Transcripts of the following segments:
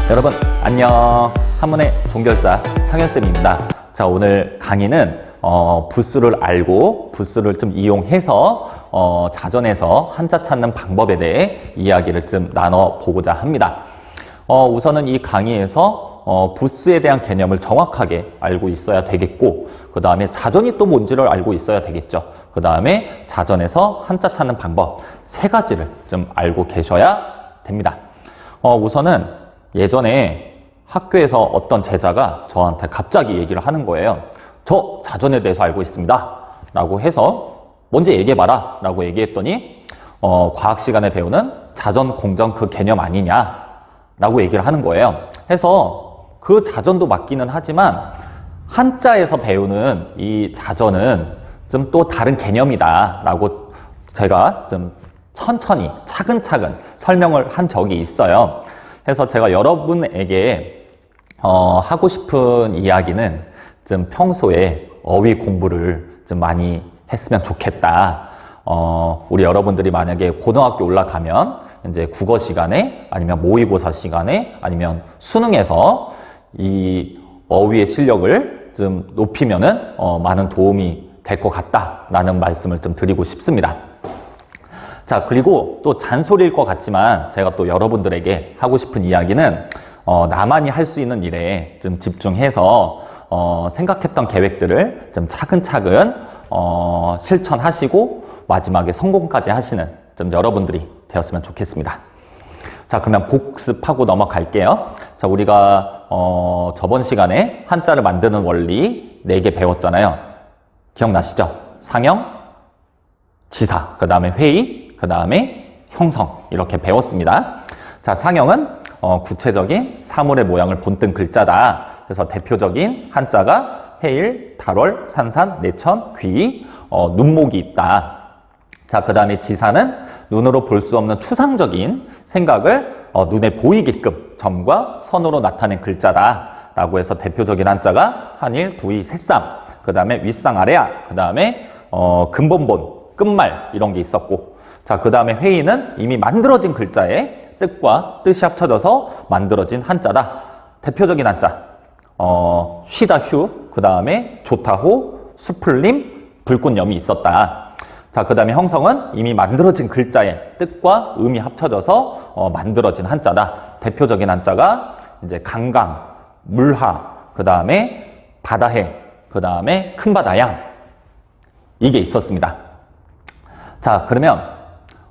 여러분 안녕. 한문의 종결자 창현쌤입니다. 자, 오늘 강의는 부수를 알고 부수를 좀 이용해서 자전에서 한자 찾는 방법에 대해 이야기를 좀 나눠보고자 합니다. 우선은 이 강의에서 부수에 대한 개념을 정확하게 알고 있어야 되겠고, 그 다음에 자전이 또 뭔지를 알고 있어야 되겠죠. 그 다음에 자전에서 한자 찾는 방법 세 가지를 좀 알고 계셔야 됩니다. 우선은 예전에 학교에서 어떤 제자가 저한테 갑자기 얘기를 하는 거예요. 저 자전에 대해서 알고 있습니다 라고 해서 먼저 얘기해봐라 라고 얘기했더니 과학 시간에 배우는 자전, 공전 그 개념 아니냐 라고 얘기를 하는 거예요. 해서 그 자전도 맞기는 하지만 한자에서 배우는 이 자전은 좀 또 다른 개념이다 라고 제가 좀 천천히 차근차근 설명을 한 적이 있어요. 해서 제가 여러분에게 하고 싶은 이야기는 좀 평소에 어휘 공부를 좀 많이 했으면 좋겠다. 우리 여러분들이 만약에 고등학교 올라가면 이제 국어 시간에 아니면 모의고사 시간에 아니면 수능에서 이 어휘의 실력을 좀 높이면은 많은 도움이 될 것 같다라는 말씀을 좀 드리고 싶습니다. 자, 그리고 또 잔소리일 것 같지만 제가 또 여러분들에게 하고 싶은 이야기는 나만이 할 수 있는 일에 좀 집중해서 생각했던 계획들을 좀 차근차근 실천하시고 마지막에 성공까지 하시는 좀 여러분들이 되었으면 좋겠습니다. 자, 그러면 복습하고 넘어갈게요. 자, 우리가 저번 시간에 한자를 만드는 원리 4개 배웠잖아요. 기억나시죠? 상형, 지사, 그 다음에 회의, 그 다음에 형성 이렇게 배웠습니다. 자, 상형은 구체적인 사물의 모양을 본뜬 글자다. 그래서 대표적인 한자가 해일, 달월, 산산, 내천, 귀, 눈목이 있다. 자, 그 다음에 지사는 눈으로 볼 수 없는 추상적인 생각을 눈에 보이게끔 점과 선으로 나타낸 글자다 라고 해서 대표적인 한자가 한일, 구이, 새쌈, 그 다음에 윗상, 아래야, 그 다음에 근본본, 끝말 이런 게 있었고, 자, 그 다음에 회의는 이미 만들어진 글자의 뜻과 뜻이 합쳐져서 만들어진 한자다. 대표적인 한자 쉬다 휴, 그 다음에 좋다 호, 수풀림, 불꽃염이 있었다. 자, 그 다음에 형성은 이미 만들어진 글자의 뜻과 음이 합쳐져서 만들어진 한자다. 대표적인 한자가 이제 강강, 물하, 그 다음에 바다해, 그 다음에 큰바다양 이게 있었습니다. 자, 그러면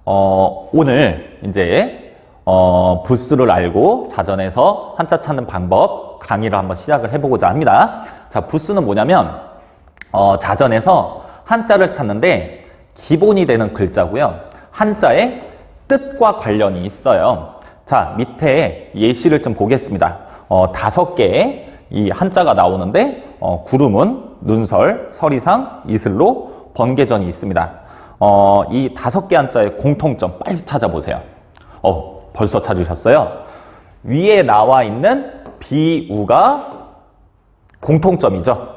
오늘 이제 부수를 알고 자전에서 한자 찾는 방법 강의를 한번 시작을 해보고자 합니다. 자, 부수는 뭐냐면 자전에서 한자를 찾는데 기본이 되는 글자고요. 한자의 뜻과 관련이 있어요. 자, 밑에 예시를 좀 보겠습니다. 5개의 이 한자가 나오는데 구름은 눈설, 설이상, 이슬로, 번개전이 있습니다. 이 5개 한자의 공통점 빨리 찾아보세요. 벌써 찾으셨어요? 위에 나와 있는 비우가 공통점이죠.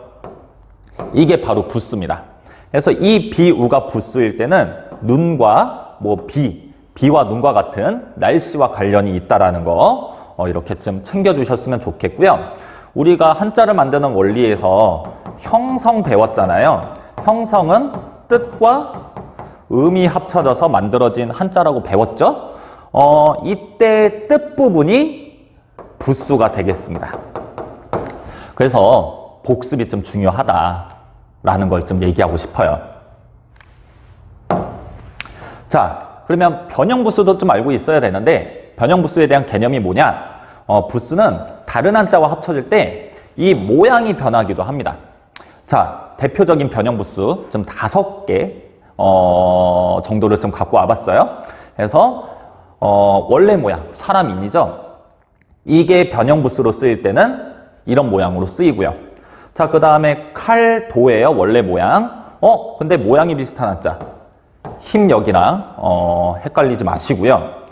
이게 바로 부수입니다. 그래서 이 비우가 부수일 때는 눈과 비와 눈과 같은 날씨와 관련이 있다라는 거 이렇게 좀 챙겨주셨으면 좋겠고요. 우리가 한자를 만드는 원리에서 형성 배웠잖아요. 형성은 뜻과 음이 합쳐져서 만들어진 한자라고 배웠죠? 이때 뜻 부분이 부수가 되겠습니다. 그래서 복습이 좀 중요하다라는 걸 좀 얘기하고 싶어요. 자, 그러면 변형부수도 좀 알고 있어야 되는데 변형부수에 대한 개념이 뭐냐? 부수는 다른 한자와 합쳐질 때 이 모양이 변하기도 합니다. 자, 대표적인 변형부수 좀 5개 정도를 좀 갖고 와봤어요. 그래서 원래 모양, 사람 인이죠. 이게 변형부수로 쓰일 때는 이런 모양으로 쓰이고요. 자, 그 다음에 칼도예요. 원래 모양. 근데 모양이 비슷한 한자. 힘력이랑 헷갈리지 마시고요.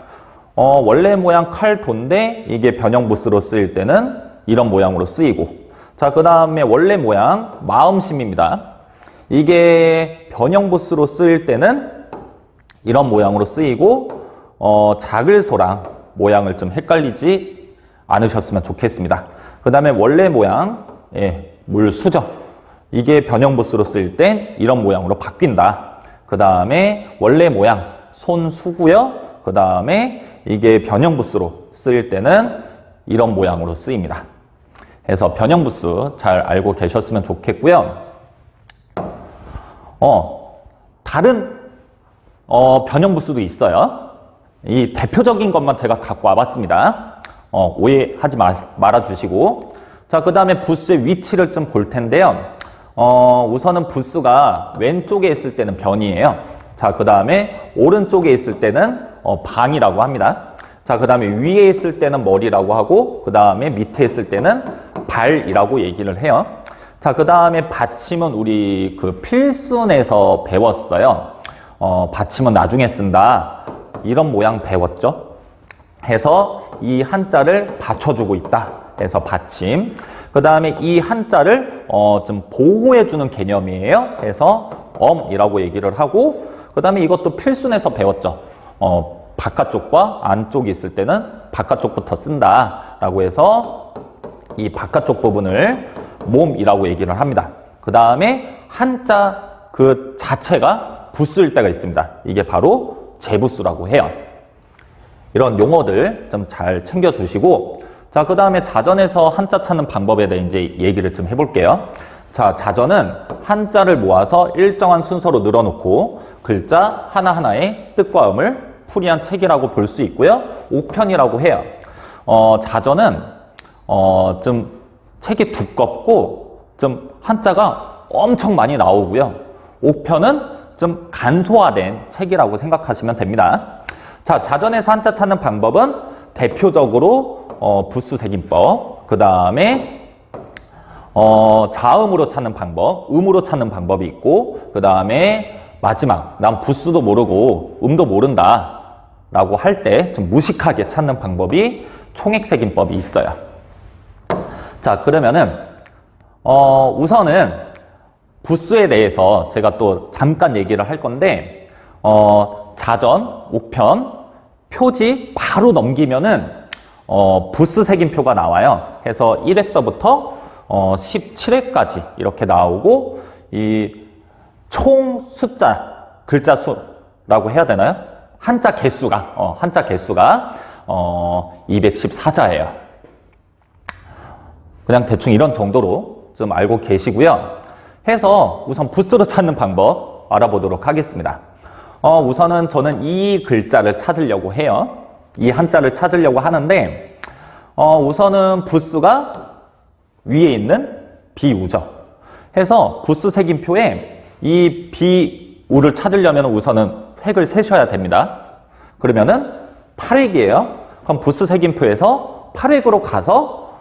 원래 모양 칼도인데 이게 변형부수로 쓰일 때는 이런 모양으로 쓰이고, 자, 그 다음에 원래 모양 마음심입니다. 이게 변형부수로 쓰일 때는 이런 모양으로 쓰이고 작을 소랑 모양을 좀 헷갈리지 않으셨으면 좋겠습니다. 그 다음에 원래 모양, 예, 물수저. 이게 변형부수로 쓸 땐 이런 모양으로 바뀐다. 그 다음에 원래 모양, 손수고요. 그 다음에 이게 변형부수로 쓰일 때는 이런 모양으로 쓰입니다. 그래서 변형부수 잘 알고 계셨으면 좋겠고요. 다른 변형부수도 있어요. 이 대표적인 것만 제가 갖고 와봤습니다. 오해하지 말아주시고. 자, 그 다음에 부수의 위치를 좀 볼 텐데요. 우선은 부수가 왼쪽에 있을 때는 변이에요. 자, 그 다음에 오른쪽에 있을 때는 방이라고 합니다. 자, 그 다음에 위에 있을 때는 머리라고 하고, 그 다음에 밑에 있을 때는 발이라고 얘기를 해요. 자, 그 다음에 받침은 우리 그 필순에서 배웠어요. 받침은 나중에 쓴다. 이런 모양 배웠죠. 해서 이 한자를 받쳐주고 있다. 해서 받침. 그 다음에 이 한자를 좀 보호해주는 개념이에요. 해서 엄이라고 얘기를 하고, 그 다음에 이것도 필순에서 배웠죠. 바깥쪽과 안쪽이 있을 때는 바깥쪽부터 쓴다. 라고 해서 이 바깥쪽 부분을 몸이라고 얘기를 합니다. 그 다음에 한자 그 자체가 부수일 때가 있습니다. 이게 바로 재부수라고 해요. 이런 용어들 좀 잘 챙겨주시고, 자, 그 다음에 자전에서 한자 찾는 방법에 대해 이제 얘기를 좀 해볼게요. 자, 자전은 한자를 모아서 일정한 순서로 늘어놓고 글자 하나하나의 뜻과 음을 풀이한 책이라고 볼 수 있고요. 옥편이라고 해요. 자전은 좀 책이 두껍고 좀 한자가 엄청 많이 나오고요. 옥편은 좀 간소화된 책이라고 생각하시면 됩니다. 자, 자전에서 한자 찾는 방법은 대표적으로 부수색임법, 그 다음에 자음으로 찾는 방법, 음으로 찾는 방법이 있고, 그 다음에 마지막 난 부수도 모르고 음도 모른다 라고 할 때 좀 무식하게 찾는 방법이 총액색임법이 있어요. 자, 그러면은 우선은 부수에 대해서 제가 또 잠깐 얘기를 할 건데, 자전, 옥편, 표지 바로 넘기면은 부수색임표가 나와요. 해서 1회서부터 17회까지 이렇게 나오고, 이 총 숫자, 글자 수라고 해야 되나요? 한자 개수가 214자예요. 그냥 대충 이런 정도로 좀 알고 계시고요. 해서 우선 부수로 찾는 방법 알아보도록 하겠습니다. 우선은 저는 이 글자를 찾으려고 해요. 이 한자를 찾으려고 하는데, 우선은 부수가 위에 있는 비우죠. 해서 부수색임표에 이 비우를 찾으려면 우선은 획을 세셔야 됩니다. 그러면은 8획이에요. 그럼 부수색임표에서 8획으로 가서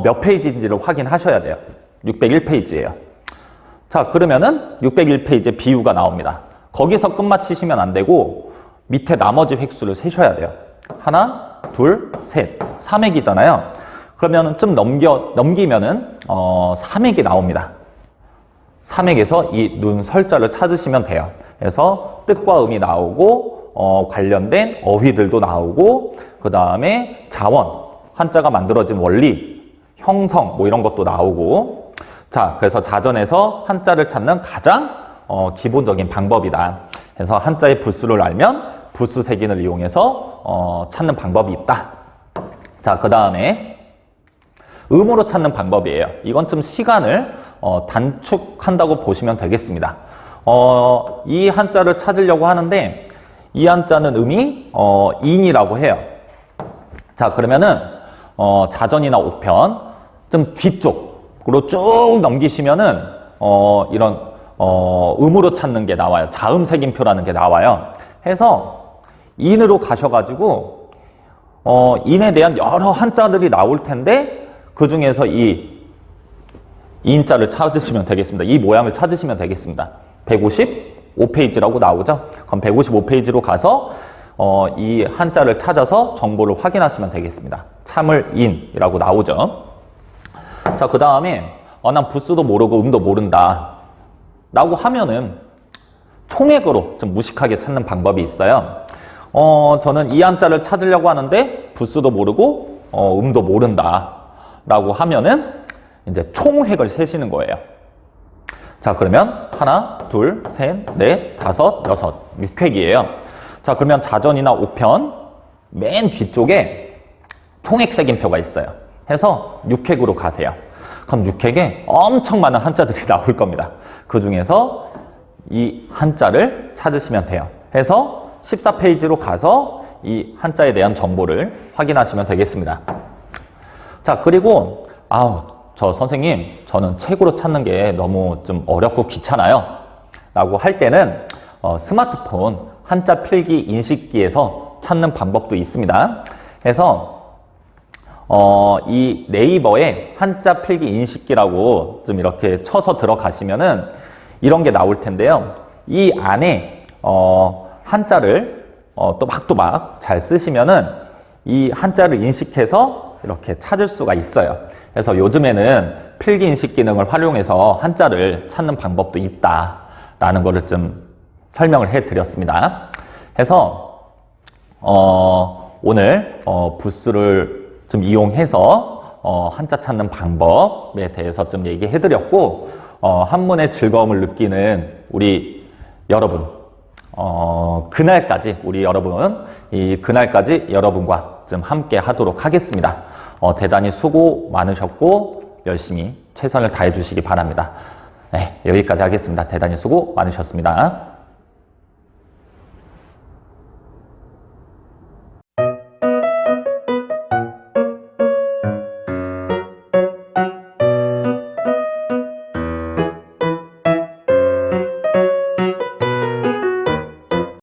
몇 페이지인지를 확인하셔야 돼요. 601페이지예요. 자, 그러면은 601페이지에 비우가 나옵니다. 거기서 끝마치시면 안 되고 밑에 나머지 획수를 세셔야 돼요. 하나, 둘, 셋, 3획이잖아요. 그러면 좀 넘기면은 3획이 나옵니다. 3획에서 이 눈설자를 찾으시면 돼요. 그래서 뜻과 음이 나오고 관련된 어휘들도 나오고, 그 다음에 자원, 한자가 만들어진 원리, 형성 뭐 이런 것도 나오고. 자, 그래서 자전에서 한자를 찾는 가장 기본적인 방법이다. 그래서 한자의 부수를 알면 부수색인을 이용해서 찾는 방법이 있다. 자, 그 다음에 음으로 찾는 방법이에요. 이건 좀 시간을 단축한다고 보시면 되겠습니다. 이 한자를 찾으려고 하는데, 이 한자는 음이 인이라고 해요. 자, 그러면은 자전이나 옥편 좀 뒤쪽으로 쭉 넘기시면은 이런 음으로 찾는 게 나와요. 자음색임표라는 게 나와요. 해서 인으로 가셔가지고 인에 대한 여러 한자들이 나올 텐데, 그 중에서 이 인자를 찾으시면 되겠습니다. 이 모양을 찾으시면 되겠습니다. 155페이지라고 나오죠. 그럼 155페이지로 가서 이 한자를 찾아서 정보를 확인하시면 되겠습니다. 참을인이라고 나오죠. 자, 그 다음에 난 부수도 모르고 음도 모른다 라고 하면은 총액으로 좀 무식하게 찾는 방법이 있어요. 저는 이 한자를 찾으려고 하는데 부수도 모르고 음도 모른다 라고 하면은 이제 총획을 세시는 거예요. 자, 그러면 하나, 둘, 셋, 넷, 다섯, 여섯, 6획이에요. 자, 그러면 자전이나 5편 맨 뒤쪽에 총획 색임표가 있어요. 해서 6획으로 가세요. 그럼 6획에 엄청 많은 한자들이 나올 겁니다. 그 중에서 이 한자를 찾으시면 돼요. 해서 14페이지로 가서 이 한자에 대한 정보를 확인하시면 되겠습니다. 자, 그리고 저 선생님, 저는 책으로 찾는 게 너무 좀 어렵고 귀찮아요 라고 할 때는 스마트폰 한자 필기 인식기에서 찾는 방법도 있습니다. 그래서 이 네이버에 한자 필기 인식기라고 좀 이렇게 쳐서 들어가시면은 이런 게 나올 텐데요. 이 안에 한자를 또박또박 잘 쓰시면은 이 한자를 인식해서 이렇게 찾을 수가 있어요. 그래서 요즘에는 필기 인식 기능을 활용해서 한자를 찾는 방법도 있다라는 거를 좀 설명을 해 드렸습니다. 그래서 오늘 부스를 좀 이용해서 한자 찾는 방법에 대해서 좀 얘기해 드렸고, 한문의 즐거움을 느끼는 우리 여러분, 그날까지 우리 여러분, 그날까지 여러분과 좀 함께 하도록 하겠습니다. 대단히 수고 많으셨고 열심히 최선을 다해 주시기 바랍니다. 네, 여기까지 하겠습니다. 대단히 수고 많으셨습니다.